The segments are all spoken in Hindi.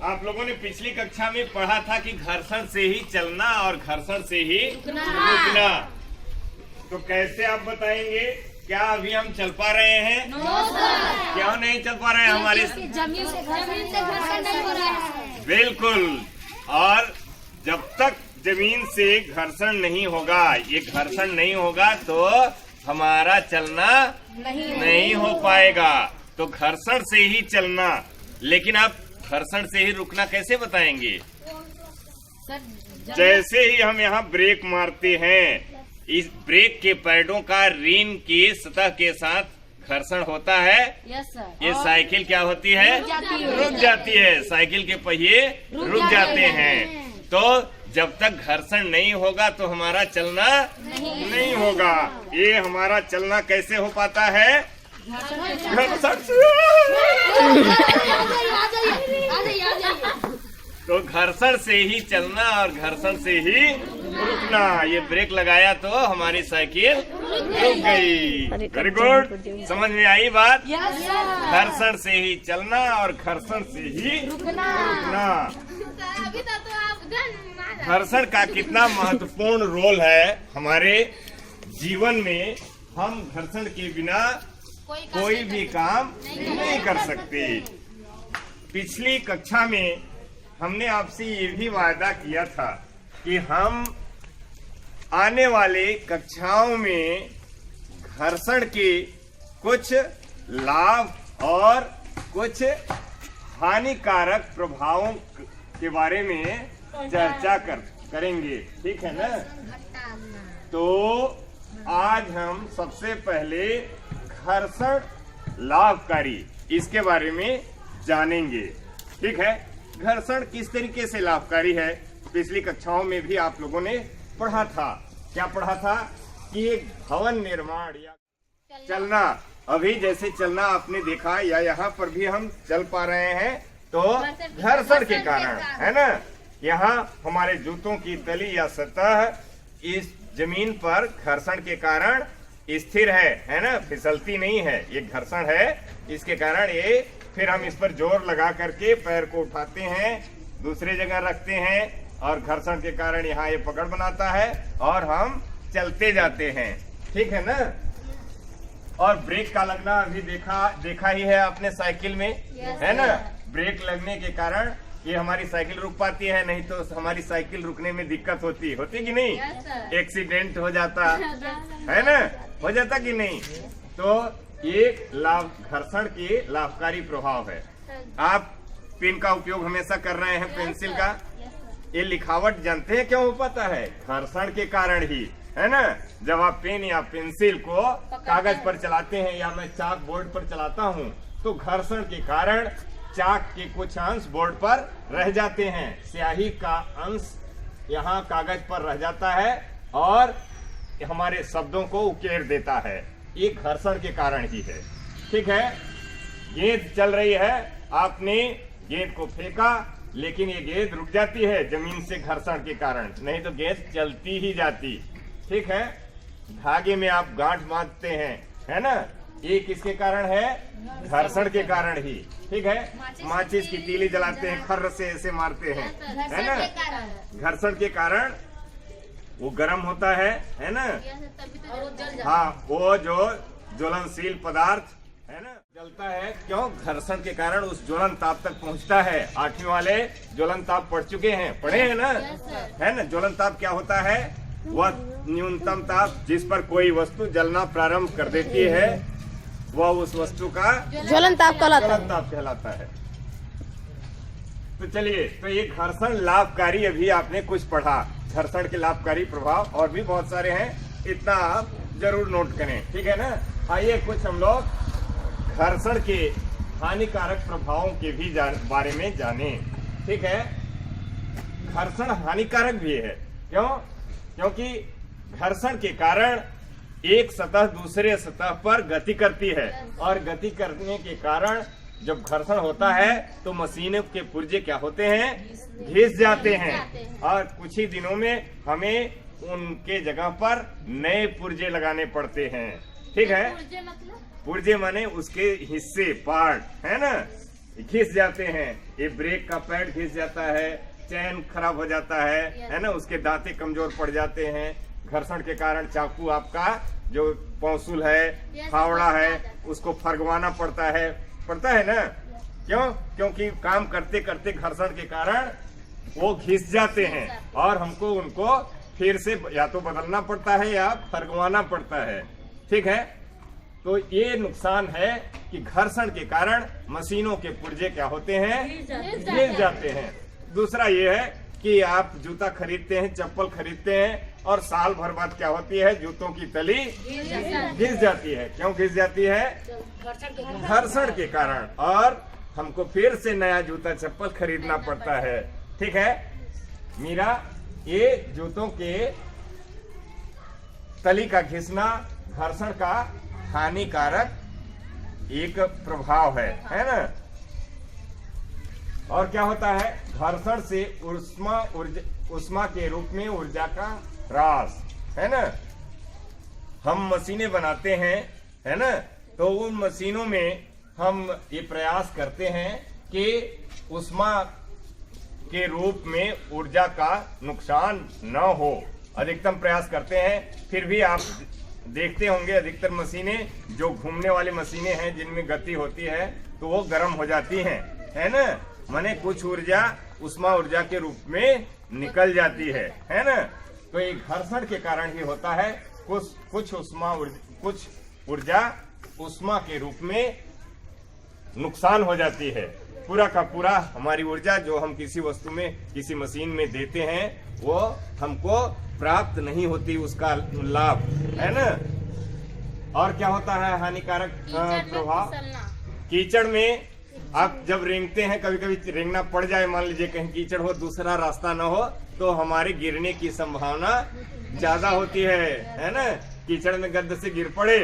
आप लोगों ने पिछली कक्षा में पढ़ा था कि घर्षण से ही चलना और घर्षण से ही रुकना। तो कैसे आप बताएंगे? क्या अभी हम चल पा रहे हैं? क्यों नहीं चल पा रहे हैं? हमारी जमीन से घर्षण नहीं हो रहा है। बिल्कुल। और जब तक जमीन से घर्षण नहीं होगा, ये घर्षण नहीं होगा तो हमारा चलना नहीं हो पाएगा। तो घर्षण से ही चलना, लेकिन आप घर्षण से ही रुकना कैसे बताएंगे? जैसे ही हम यहाँ ब्रेक मारते हैं, इस ब्रेक के पैडों का रिम की सतह के साथ घर्षण होता है। ये साइकिल क्या होती है? रुक जाती है। साइकिल के पहिए रुक जाते हैं। तो जब तक घर्षण नहीं होगा तो हमारा चलना नहीं होगा। ये हमारा चलना कैसे हो पाता है? घर्षण से। तो घर्षण से ही चलना और घर्षण से ही रुकना। ये ब्रेक लगाया तो हमारी साइकिल रुक गई। वेरी गुड, समझ में आई बात? घर्षण से ही चलना और घर्षण से ही रुकना। घर्षण का कितना महत्वपूर्ण रोल है हमारे जीवन में। हम घर्षण के बिना कोई भी काम नहीं कर सकते। पिछली कक्षा में हमने आपसे ये भी वादा किया था कि हम आने वाले कक्षाओं में घर्षण के कुछ लाभ और कुछ हानिकारक प्रभावों के बारे में चर्चा करेंगे। ठीक है ना? तो आज हम सबसे पहले घर्षण लाभकारी इसके बारे में जानेंगे। ठीक है? घर्षण किस तरीके से लाभकारी है, पिछली कक्षाओं में भी आप लोगों ने पढ़ा था। क्या पढ़ा था? कि एक भवन निर्माण या चलना, अभी जैसे चलना आपने देखा या यहाँ पर भी हम चल पा रहे हैं तो घर्षण के कारण, है ना? यहाँ हमारे जूतों की तली या सतह इस जमीन पर घर्षण के कारण स्थिर है ना? फिसलती नहीं है। ये घर्षण है, इसके कारण ये फिर हम इस पर जोर लगा करके पैर को उठाते हैं, दूसरे जगह रखते हैं और घर्षण के कारण यहाँ ये पकड़ बनाता है और हम चलते जाते हैं। ठीक है ना? और ब्रेक का लगना अभी देखा ही है आपने साइकिल में, है ना? ब्रेक लगने के कारण ये हमारी साइकिल रुक पाती है, नहीं तो हमारी साइकिल रुकने में दिक्कत होती कि नहीं? एक्सीडेंट हो जाता है ना? हो जाता कि नहीं? तो एक घर्षण के लाभकारी प्रभाव है। आप पेन का उपयोग हमेशा कर रहे हैं, पेंसिल का। ये लिखावट जानते हैं क्यों हो पाता है? घर्षण के कारण ही, है ना? जब आप पेन या पेंसिल को कागज पर चलाते हैं या मैं चाक बोर्ड पर चलाता हूँ तो घर्षण के कारण चाक के कुछ अंश बोर्ड पर रह जाते हैं, स्याही का अंश यहाँ कागज पर रह जाता है और हमारे शब्दों को उकेर देता है। ये घर्षण के कारण ही है। ठीक है? गेंद चल रही है, आपने गेंद को फेंका लेकिन ये गेंद रुक जाती है जमीन से घर्षण के कारण, नहीं तो गेंद चलती ही जाती। ठीक है? धागे में आप गांठ बांधते हैं, है ना? ये किसके कारण है? घर्षण के कारण ही। ठीक है? माचिस की तीली जलाते हैं, खर्र से ऐसे मारते हैं, है ना? घर्षण के कारण वो गर्म होता है ना? हाँ, वो जो ज्वलनशील पदार्थ है ना जलता है। क्यों? घर्षण के कारण उस ज्वलन ताप तक पहुंचता है। 8वीं वाले ज्वलन ताप पढ़ चुके हैं, पढ़े हैं ना? है ना? ज्वलन ताप क्या होता है? वह न्यूनतम ताप जिस पर कोई वस्तु जलना प्रारंभ कर देती है वह उस वस्तु का ज्वलन ताप कहलाता है। तो चलिए, तो ये घर्षण लाभकारी अभी आपने कुछ पढ़ा। घर्षण के लाभकारी प्रभाव और भी बहुत सारे हैं, इतना आप जरूर नोट करें। ठीक है ना? आइए कुछ हम लोग घर्षण के हानिकारक प्रभावों के भी बारे में जाने। ठीक है? घर्षण हानिकारक भी है। क्यों? क्योंकि घर्षण के कारण एक सतह दूसरे सतह पर गति करती है और गति करने के कारण जब घर्षण होता है तो मशीनों के पुर्जे क्या होते हैं? घिस जाते हैं और कुछ ही दिनों में हमें उनके जगह पर नए पुर्जे लगाने पड़ते हैं। ठीक है? पुर्जे माने उसके हिस्से, पार्ट, है ना? घिस जाते हैं। ये ब्रेक का पैड घिस जाता है, चैन खराब हो जाता है ना, उसके दांते कमजोर पड़ जाते हैं। घर्षण के कारण चाकू आपका जो पौंसुल है, फावड़ा है, उसको फरगवाना पड़ता है ना। क्यों? क्योंकि काम करते करते घर्षण के कारण वो घिस जाते हैं और हमको उनको फिर से या तो बदलना पड़ता है या फरगवाना पड़ता है। ठीक है, तो ये नुकसान है कि घर्षण के कारण मशीनों के पुर्जे क्या होते हैं, घिस जाते हैं। दूसरा ये है कि आप जूता खरीदते हैं, चप्पल खरीदते हैं और साल भर बाद क्या होती है, जूतों की तली घिस जाती है। क्यों घिस जाती है? घर्षण के कारण, और हमको फिर से नया जूता चप्पल खरीदना पड़ता है। ठीक है मीरा, ये जूतों के तली का घिसना घर्षण का हानिकारक एक प्रभाव है ना। और क्या होता है, घर्षण से उष्मा के रूप में ऊर्जा का ह्रास, है ना। हम मशीनें बनाते हैं, है ना, तो उन मशीनों में हम ये प्रयास करते हैं कि उष्मा के रूप में ऊर्जा का नुकसान न हो, अधिकतम प्रयास करते हैं। फिर भी आप देखते होंगे अधिकतर मशीनें जो घूमने वाली मशीनें हैं जिनमें गति होती है तो वो गर्म हो जाती हैं, है ना। माने कुछ ऊर्जा उष्मा ऊर्जा के रूप में निकल जाती है ना। तो ये घर्षण के कारण ही होता है। कुछ ऊर्जा उष्मा के रूप में नुकसान हो जाती है। पूरा का पूरा हमारी ऊर्जा जो हम किसी वस्तु में, किसी मशीन में देते हैं, वो हमको प्राप्त नहीं होती उसका लाभ, है ना। और क्या होता है हानिकारक प्रभाव? कीचड़ में आप जब रेंगते हैं, कभी कभी रेंगना पड़ जाए, मान लीजिए कहीं कीचड़ हो, दूसरा रास्ता न हो, तो हमारे गिरने की संभावना ज्यादा होती है ना। कीचड़ में गद्दे से गिर पड़े,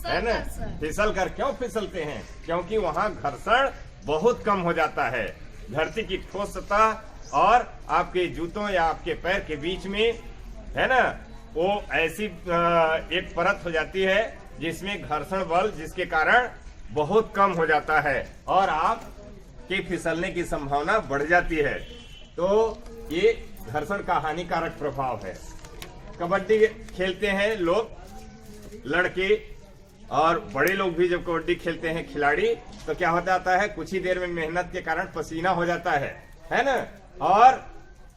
है ना, फिसल कर। क्यों फिसलते हैं? क्योंकि वहाँ घर्षण बहुत कम हो जाता है। धरती की ठोस सतह और आपके जूतों या आपके पैर के बीच में, है ना, वो ऐसी एक परत हो जाती है जिसमें घर्षण बल जिसके कारण बहुत कम हो जाता है और आप के फिसलने की संभावना बढ़ जाती है। तो ये घर्षण का हानिकारक प्रभाव है। कबड्डी खेलते हैं लोग, लड़के और बड़े लोग भी जब कबड्डी खेलते हैं खिलाड़ी, तो क्या हो जाता है, कुछ ही देर में मेहनत के कारण पसीना हो जाता है ना। और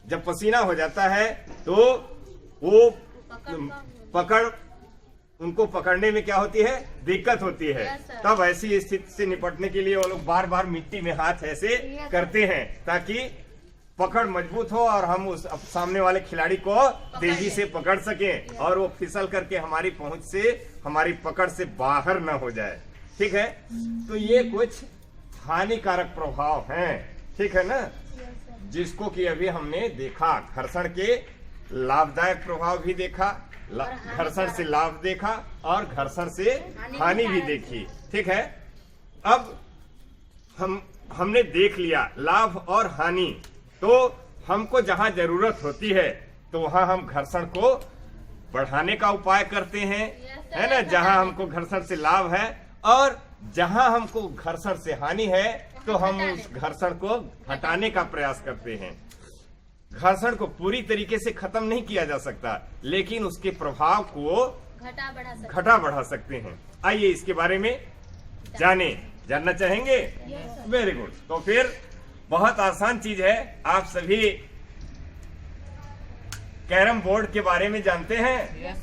जब पसीना हो जाता है तो वो उनको पकड़ने में क्या होती है, दिक्कत होती है। तब ऐसी स्थिति से निपटने के लिए वो लोग बार बार मिट्टी में हाथ ऐसे करते हैं ताकि पकड़ मजबूत हो और हम उस सामने वाले खिलाड़ी को तेजी से पकड़ सकें और वो फिसल करके हमारी पहुंच से, हमारी पकड़ से बाहर न हो जाए। ठीक है, तो ये कुछ हानिकारक प्रभाव हैं, ठीक है ना, जिसको कि अभी हमने देखा। घर्षण के लाभदायक प्रभाव भी देखा, घर्षण से लाभ देखा और घर्षण से हानि भी देखी। ठीक है, अब हमने देख लिया लाभ और हानि, तो हमको जहां जरूरत होती है तो वहां हम घर्षण को बढ़ाने का उपाय करते हैं, है ना। जहां हमको घर्षण से लाभ है और जहां हमको घर्षण से हानि है तो हम उस घर्षण को घटाने का प्रयास करते हैं। घर्षण को पूरी तरीके से खत्म नहीं किया जा सकता, लेकिन उसके प्रभाव को घटा बढ़ा सकते हैं। आइए इसके बारे में जानना चाहेंगे? Very good. तो फिर बहुत आसान चीज है। आप सभी कैरम बोर्ड के बारे में जानते हैं?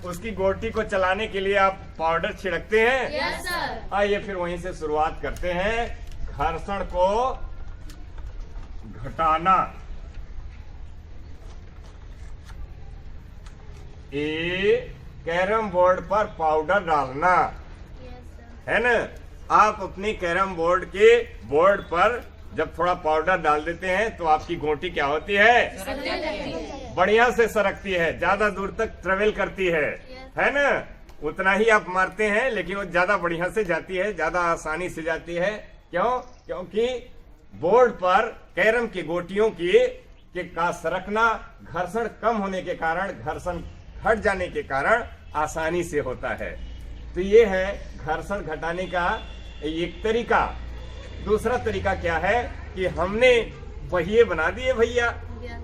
उसकी गोटी को चलाने के लिए आप पाउडर छिड़कते हैं। आइए फिर वहीं से शुरुआत करते हैं। घर्षण को घटाना, कैरम बोर्ड पर पाउडर डालना, है ना। आप अपने कैरम बोर्ड के बोर्ड पर जब थोड़ा पाउडर डाल देते हैं तो आपकी गोटी क्या होती है, बढ़िया से सरकती है, ज्यादा दूर तक ट्रेवल करती है ना। उतना ही आप मारते हैं लेकिन वो ज्यादा बढ़िया से जाती है, ज्यादा आसानी से जाती है। क्यों? क्योंकि बोर्ड पर कैरम की गोटियों का सरकना घर्षण कम होने के कारण, घर्षण हट जाने के कारण आसानी से होता है। तो ये है घर्षण घटाने का एक तरीका। दूसरा तरीका क्या है कि हमने पहिए बना दिए भैया,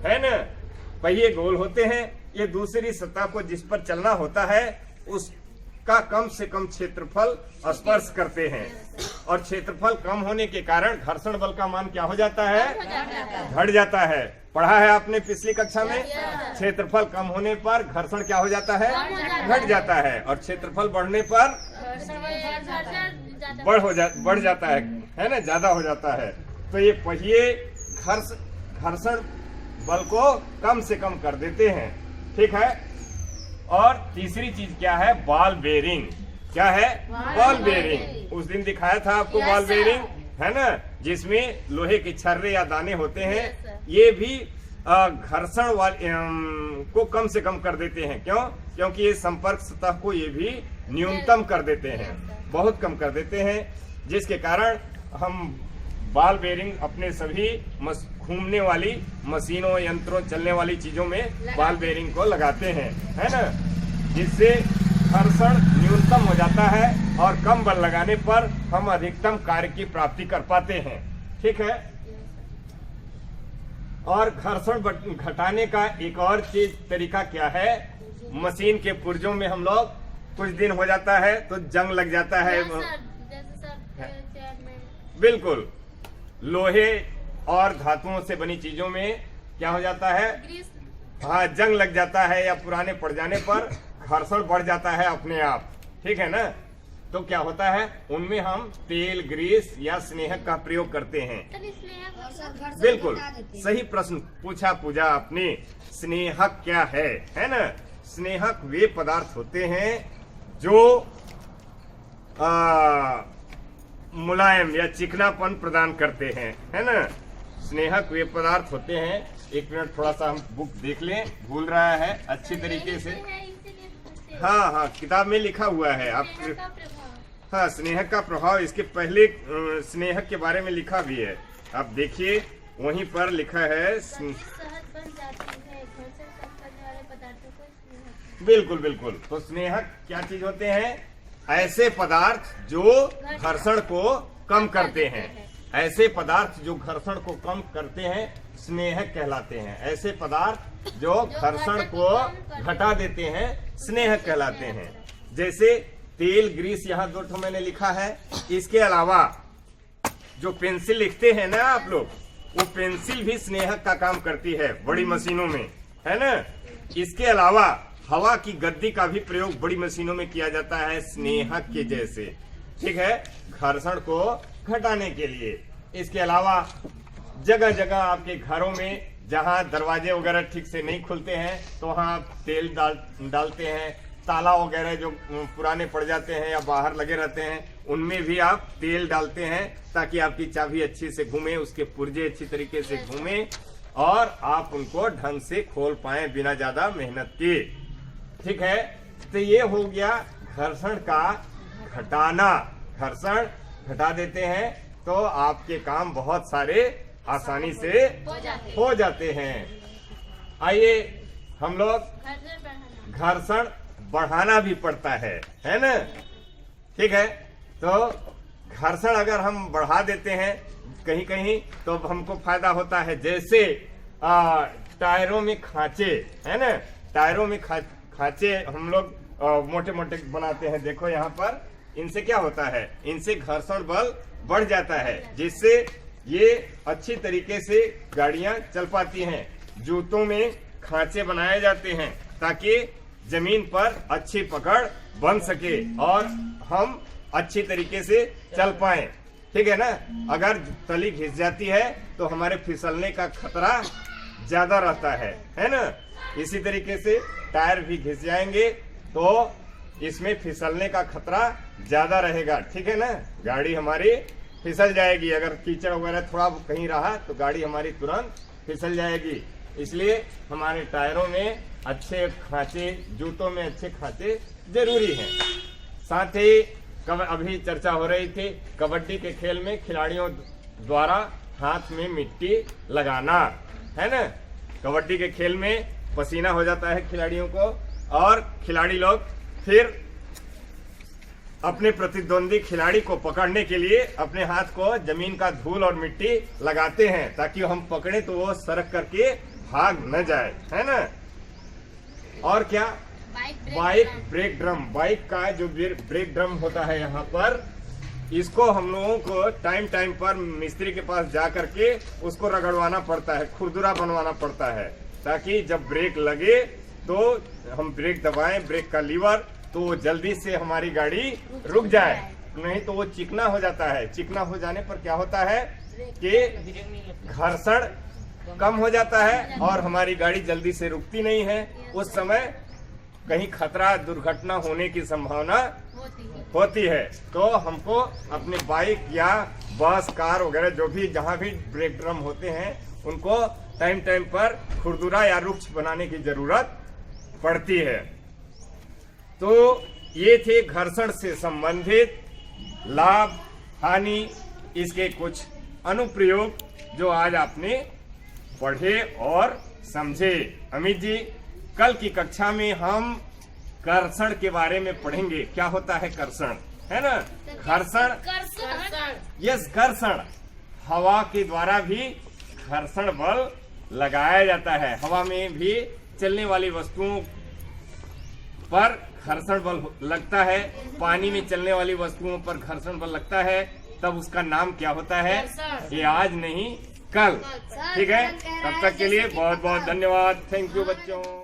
है ना, पहिए गोल होते हैं, ये दूसरी सतह को जिस पर चलना होता है उसका कम से कम क्षेत्रफल स्पर्श करते हैं, और क्षेत्रफल कम होने के कारण घर्षण बल का मान क्या हो जाता है, घट जाता है। पढ़ा है आपने पिछली कक्षा में, क्षेत्रफल कम होने पर घर्षण क्या हो जाता है, घट जाता है, और क्षेत्रफल बढ़ने पर बढ़ जाता है ना, ज्यादा हो जाता है। तो ये पहिए घर्षण बल को कम से कम कर देते हैं, ठीक है। और तीसरी चीज क्या है, बॉल बेरिंग। क्या है, बॉल बेरिंग। उस दिन दिखाया था आपको बॉल बेरिंग, है ना, जिसमें लोहे के छर्रे या दाने होते हैं, ये भी घर्षण को कम से कम कर देते हैं। क्यों? क्योंकि ये संपर्क सतह को ये भी न्यूनतम कर देते हैं, बहुत कम कर देते हैं, जिसके कारण हम बॉल बेरिंग अपने सभी घूमने वाली मशीनों, यंत्रों, चलने वाली चीजों में बॉल बेरिंग को लगाते हैं, है ना, जिससे घर्षण न्यूनतम हो जाता है और कम बल लगाने पर हम अधिकतम कार्य की प्राप्ति कर पाते हैं, ठीक है। और घर्षण घटाने का एक और चीज तरीका क्या है, मशीन के पुर्जों में हम लोग कुछ दिन हो जाता है तो जंग लग जाता है, बिल्कुल, लोहे और धातुओं से बनी चीजों में क्या हो जाता है, हाँ, जंग लग जाता है, या पुराने पड़ जाने पर घर्षण बढ़ जाता है अपने आप, ठीक है ना। तो क्या होता है, उनमें हम तेल, ग्रीस या स्नेहक का प्रयोग करते हैं। बिल्कुल सही प्रश्न पूछा पूजा आपने। स्नेहक क्या है ना, स्नेहक वे पदार्थ होते हैं जो मुलायम या चिकनापन प्रदान करते हैं, है ना। स्नेहक वे पदार्थ होते हैं, एक मिनट थोड़ा सा हम बुक देख लें, भूल रहा है अच्छी तरीके से। हाँ हाँ, किताब में लिखा हुआ है आप, हाँ, स्नेहक का प्रभाव, इसके पहले स्नेहक के बारे में लिखा भी है, आप देखिए वहीं पर लिखा है। बिल्कुल बिल्कुल, तो स्नेहक क्या चीज होते हैं, ऐसे पदार्थ जो घर्षण को कम करते हैं, ऐसे पदार्थ जो घर्षण को कम करते हैं स्नेहक कहलाते हैं। ऐसे पदार्थ जो घर्षण को घटा देते हैं स्नेहक कहलाते हैं। जैसे तेल, ग्रीस, यहाँ 2 मैंने लिखा है। इसके अलावा जो पेंसिल लिखते हैं ना आप लोग, वो पेंसिल भी स्नेहक का काम करती है बड़ी मशीनों में, है ना। इसके अलावा हवा की गद्दी का भी प्रयोग बड़ी मशीनों में किया जाता है स्नेहक के जैसे, ठीक है, घर्षण को घटाने के लिए। इसके अलावा जगह जगह आपके घरों में जहां दरवाजे वगैरह ठीक से नहीं खुलते हैं तो वहां आप तेल डालते हैं। ताला वगैरह जो पुराने पड़ जाते हैं या बाहर लगे रहते हैं, उनमें भी आप तेल डालते हैं ताकि आपकी चाबी अच्छी से घूमे, उसके पुर्जे अच्छी तरीके से घूमे और आप उनको ढंग से खोल पाए बिना ज्यादा मेहनत के, ठीक है। तो ये हो गया घर्षण का घटाना। घर्षण घटा देते हैं तो आपके काम बहुत सारे आसानी से हो जाते हैं। आइए हम लोग घर्षण बढ़ाना भी पड़ता है ना, ठीक है। तो घर्षण अगर हम बढ़ा देते हैं कहीं कहीं तो हमको फायदा होता है। जैसे टायरों में खांचे, है ना, टायरों में खांचे हम लोग मोटे मोटे बनाते हैं। देखो यहाँ पर, इनसे क्या होता है, इनसे घर्षण बल बढ़ जाता है, जिससे ये अच्छी तरीके से गाड़ियां चल पाती हैं। जूतों में खांचे बनाए जाते हैं ताकि जमीन पर अच्छी पकड़ बन सके और हम अच्छी तरीके से चल पाएं, ठीक है ना। अगर तली घिस जाती है तो हमारे फिसलने का खतरा ज्यादा रहता है ना। इसी तरीके से टायर भी घिस जाएंगे तो इसमें फिसलने का खतरा ज्यादा रहेगा, ठीक है ना। गाड़ी हमारी फिसल जाएगी, अगर कीचड़ वगैरह थोड़ा कहीं रहा तो गाड़ी हमारी तुरंत फिसल जाएगी। इसलिए हमारे टायरों में अच्छे खांचे, जूतों में अच्छे खांचे जरूरी हैं। साथ ही अभी चर्चा हो रही थी कबड्डी के खेल में खिलाड़ियों द्वारा हाथ में मिट्टी लगाना, है ना। कबड्डी के खेल में पसीना हो जाता है खिलाड़ियों को और खिलाड़ी लोग फिर अपने प्रतिद्वंदी खिलाड़ी को पकड़ने के लिए अपने हाथ को जमीन का धूल और मिट्टी लगाते हैं ताकि हम पकड़े तो वो सरक करके भाग न जाए, है ना। और क्या, बाइक ब्रेक ड्रम, बाइक का जो ब्रेक ड्रम होता है यहाँ पर, इसको हम लोगों को टाइम टाइम पर मिस्त्री के पास जा करके उसको रगड़वाना पड़ता है, खुरदुरा बनवाना पड़ता है, ताकि जब ब्रेक लगे तो हम ब्रेक दबाएं, ब्रेक का लीवर, तो जल्दी से हमारी गाड़ी रुक जाए, नहीं तो वो चिकना हो जाता है। चिकना हो जाने पर क्या होता है कि घर्षण कम हो जाता है और हमारी गाड़ी जल्दी से रुकती नहीं है। उस समय कहीं खतरा, दुर्घटना होने की संभावना होती है। तो हमको अपने बाइक या बस, कार वगैरह जो भी जहाँ भी ब्रेक ड्रम होते हैं उनको टाइम टाइम पर खुरदुरा या रुक्ष बनाने की जरूरत पड़ती है। तो ये थे घर्षण से संबंधित लाभ, हानि, इसके कुछ अनुप्रयोग जो आज आपने पढ़े और समझे। अमित जी, कल की कक्षा में हम कर्षण के बारे में पढ़ेंगे। क्या होता है कर्षण, है ना। घर्षण, यस, घर्षण, हवा के द्वारा भी घर्षण बल लगाया जाता है। हवा में भी चलने वाली वस्तुओं पर घर्षण बल लगता है, पानी में चलने वाली वस्तुओं पर घर्षण बल लगता है, तब उसका नाम क्या होता है, ये आज नहीं कल। ठीक है, तब तक के लिए बहुत बहुत धन्यवाद। थैंक यू बच्चों।